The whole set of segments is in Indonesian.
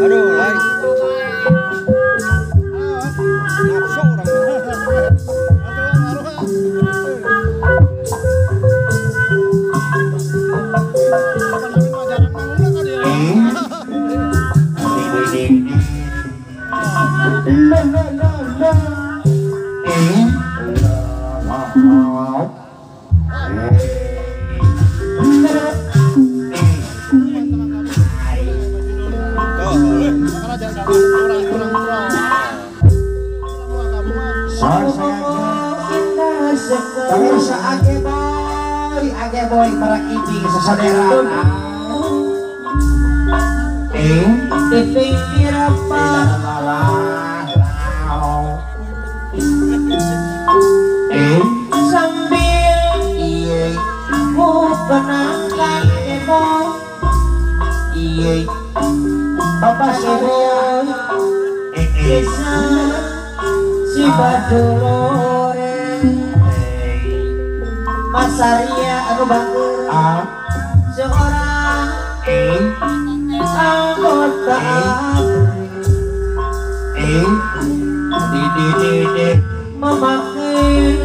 Aduh, lain. Nafsu orang. Age boy para kijing sasaderaan dipikir apa sambil ku kenangkan boy bapak si boy bisa si badulore Mas Arya anu bangker seorang anggota memakai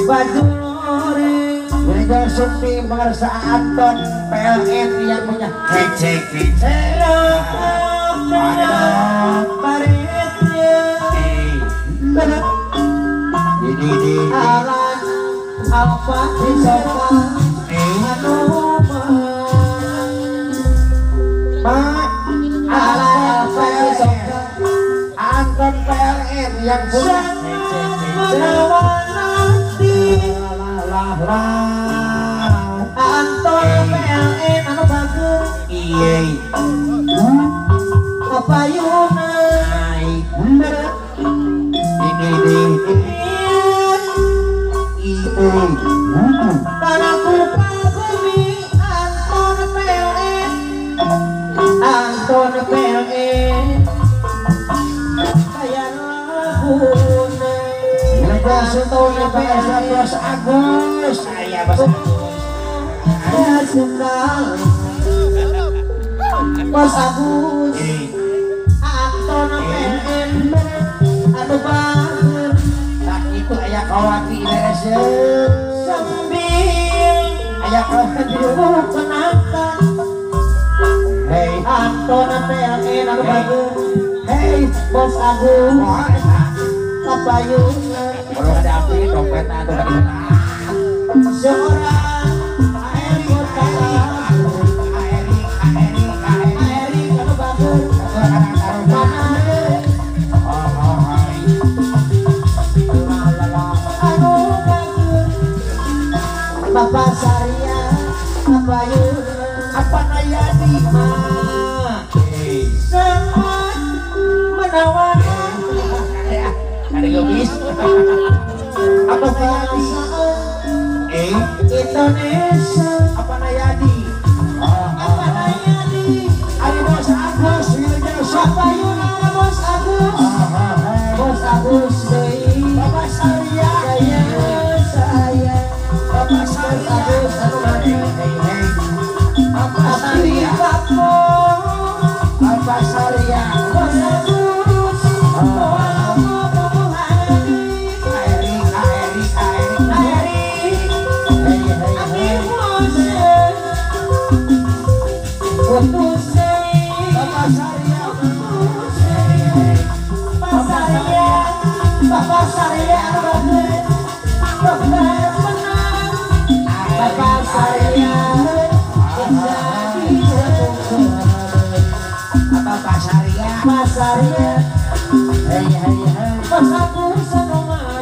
baju lore mereka supi merasa Anton PLN yang punya kecek alat apa disopa anu alat apa disopa Anton PLN yang punya Anton PLN anu bagus apa yunai karena ku bumi Anton PLN kayak laguna mereka setahun PS 12 Agus saya Bos Agus Anton PLN anu bager tak itu aya kawati beresnya sambil aya kawati kenangkan hei Anton PLN anu bager hei Bos Agung kapayungan kalau ada api dompet anu seorang anggota Eri anu bager Bapak Sarya apa yun apa naya di mah sangat menawarkan ada gobis apa perasaan Indonesia apa naya di ada Bos Agus apa yun ada Bos Agus Bapak Sarya saya Bapak Sarya anu mati Bapak Sarya Bapak Sarya Bapak Sarya Bapak Sarya Bapak Sarya Mas Sarya hei Mas aku senongan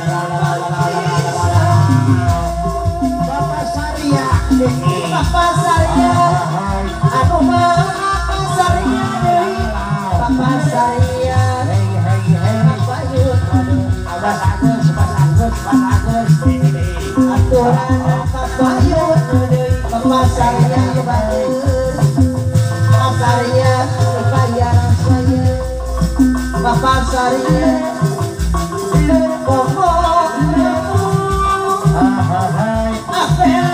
la la la la aturan kapayun deui papasarnya batur papasarnya bayar saya papasarnya komo apel